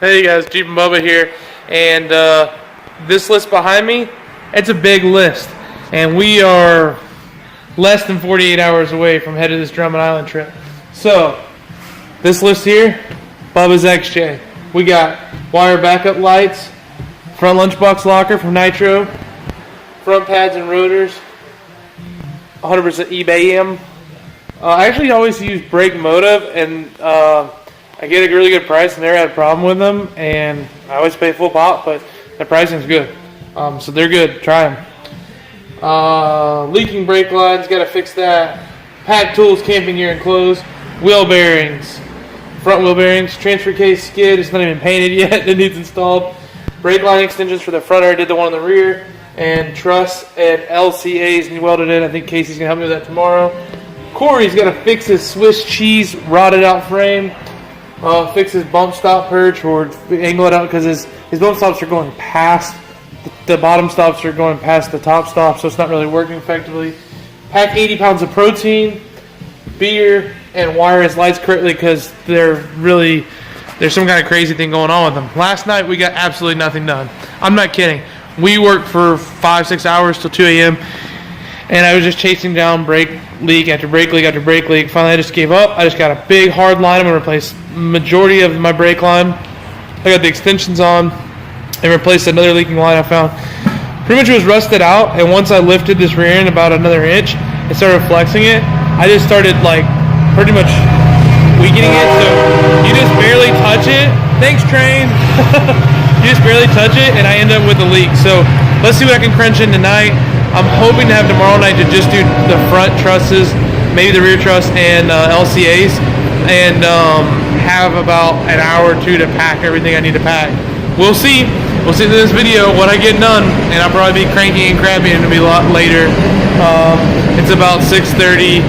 Hey guys, Jeep and Bubba here, and this list behind me, it's a big list, and we are less than 48 hours away from headed this Drummond Island trip. So, this list here, Bubba's XJ. We got wire backup lights, front lunchbox locker from Nitro, front pads and rotors, 100% eBay them. I actually always use brake motive, and I get a really good price, and never had a problem with them, and I always pay full pop, but the pricing's good. So they're good. Try them. Leaking brake lines, got to fix that. Pack tools, camping gear enclosed. Wheel bearings, front wheel bearings. Transfer case skid, it's not even painted yet. It needs installed. Brake line extensions for the front. I did the one on the rear. And truss and LCAs, and he welded it. I think Casey's going to help me with that tomorrow. Corey's got to fix his Swiss cheese rotted out frame. Fix his bump stop perch or angle it out because his bump stops are going past the bottom stops are going past the top stop, so it's not really working effectively. Pack 80 pounds of protein, beer, and wire his lights correctly because there's some kind of crazy thing going on with them. Last night we got absolutely nothing done. I'm not kidding. We worked for 5-6 hours till 2 a.m. and I was just chasing down brake leak after brake leak after brake leak. Finally, I just gave up. I just got a big hard line. I'm going to replace majority of my brake line. I got the extensions on and replaced another leaking line I found. Pretty much it was rusted out, and once I lifted this rear end about another inch and started flexing it, I just started like pretty much weakening it. So you just barely touch it. Thanks, train. You just barely touch it, and I end up with a leak. So let's see what I can crunch in tonight. I'm hoping to have tomorrow night to just do the front trusses, maybe the rear truss, and LCAs, and have about an hour or two to pack everything I need to pack. We'll see. We'll see in this video what I get done, and I'll probably be cranky and crappy, and it'll be a lot later. It's about 6:30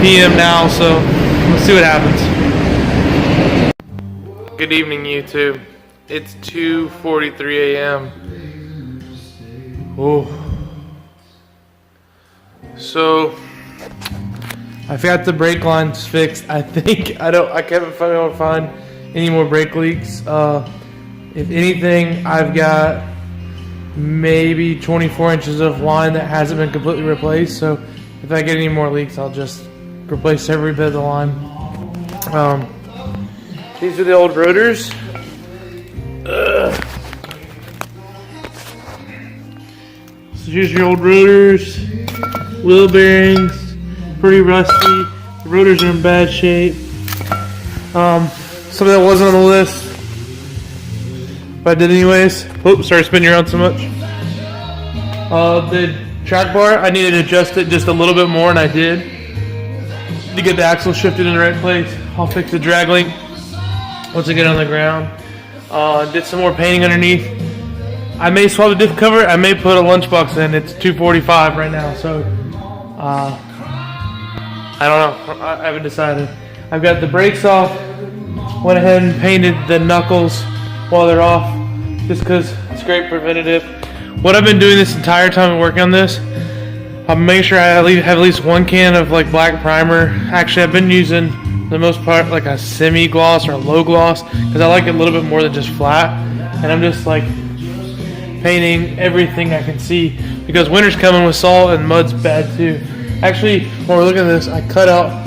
p.m. now, so we'll see what happens. Good evening, YouTube. It's 2:43 a.m. Oh. So I've got the brake lines fixed. I think I haven't found able to find any more brake leaks. If anything, I've got maybe 24 inches of line that hasn't been completely replaced. So if I get any more leaks, I'll just replace every bit of the line. These are the old rotors. So here's your old rotors. Wheel bearings, pretty rusty. The rotors are in bad shape. Something that wasn't on the list, but I did anyways. Oops, sorry, spinning around so much. The track bar, I needed to adjust it just a little bit more, and I did. To get the axle shifted in the right place. I'll fix the drag link once I get on the ground. Did some more painting underneath. I may swap the diff cover. I may put a lunchbox in. It's $245 right now, so I don't know. I haven't decided. I've got the brakes off. Went ahead and painted the knuckles while they're off, just because it's great preventative. What I've been doing this entire time working on this, I'll make sure I have at least one can of like black primer. Actually, I've been using, for the most part, like a semi-gloss or a low gloss, because I like it a little bit more than just flat. And I'm just like painting everything I can see, because winter's coming with salt and mud's bad too. Actually, while we're looking at this, I cut out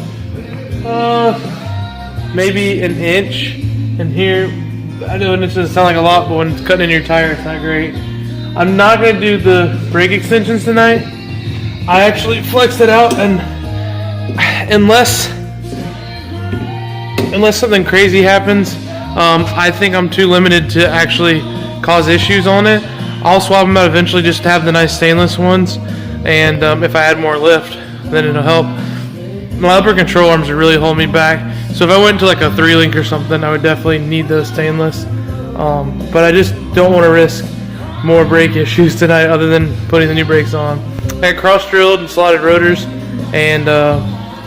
maybe an inch in here. I know it doesn't sound like a lot, but when it's cutting in your tire, it's not great. I'm not going to do the brake extensions tonight. I actually flexed it out, and unless something crazy happens, I think I'm too limited to actually cause issues on it. I'll swap them out eventually just to have the nice stainless ones, and if I add more lift, then it'll help. My upper control arms are really holding me back, so if I went to like a 3-link or something, I would definitely need those stainless. But I just don't want to risk more brake issues tonight other than putting the new brakes on. I got cross drilled and slotted rotors and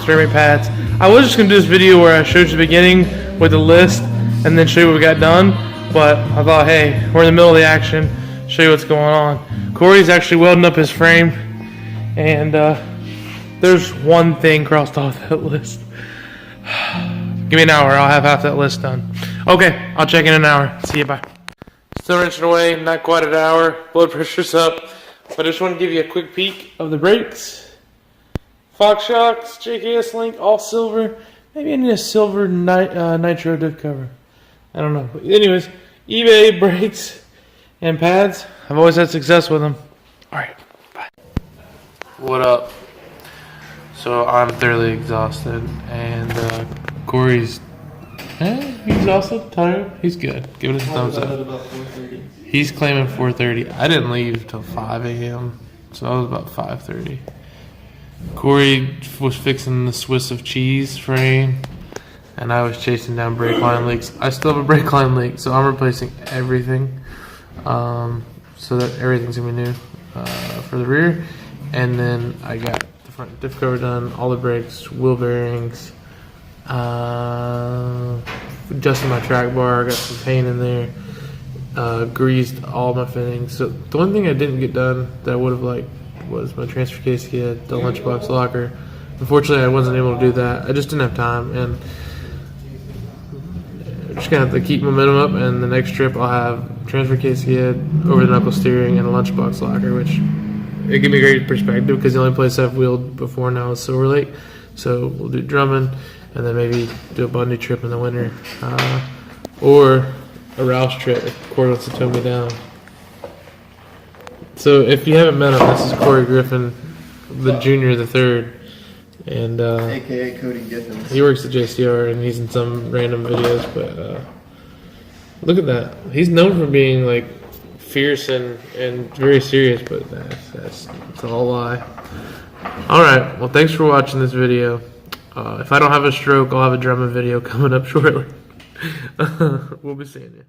straight rate pads. I was just going to do this video where I showed you the beginning with the list and then show you what we got done, but I thought, hey, we're in the middle of the action, show you what's going on. Corey's actually welding up his frame, and there's one thing crossed off that list. Give me an hour, I'll have half that list done. Okay, I'll check in an hour. See you, bye. Still wrenching away, not quite an hour. Blood pressure's up. But I just want to give you a quick peek of the brakes. Fox shocks, JKS Link, all silver. Maybe I need a silver nitro diff cover. I don't know. But anyways, eBay brakes and pads. I've always had success with them. Alright, bye. What up? So I'm thoroughly exhausted, and Corey's exhausted, tired. He's good. Give it a thumbs up. About 4:30. He's claiming 4:30. I didn't leave till 5 a.m., so I was about 5:30. Corey was fixing the Swiss of cheese frame, and I was chasing down brake line leaks. I still have a brake line leak, so I'm replacing everything, so that everything's gonna be new for the rear. And then I got the front diff cover done, all the brakes, wheel bearings, adjusting my track bar. I got some paint in there. Greased all my fittings. So the one thing I didn't get done that I would have liked was my transfer case kit, the lunchbox locker. Unfortunately, I wasn't able to do that. I just didn't have time, and I'm just gonna have to keep momentum up. And the next trip, I'll have transfer case kit, over the knuckle steering, and a lunchbox locker, which it gave me a great perspective because the only place I've wheeled before now is Silver Lake. So we'll do Drummond, and then maybe do a Bundy trip in the winter, or a Rouse trip if Corey wants to tow me down. So if you haven't met him, this is Corey Griffin, the junior, the third, and AKA Cody Giffins. he works at JCR and he's in some random videos. But look at that, he's known for being like fierce and very serious, but that's all a lie. All right, well, thanks for watching this video. If I don't have a stroke, I'll have a Drummond video coming up shortly. We'll be seeing you.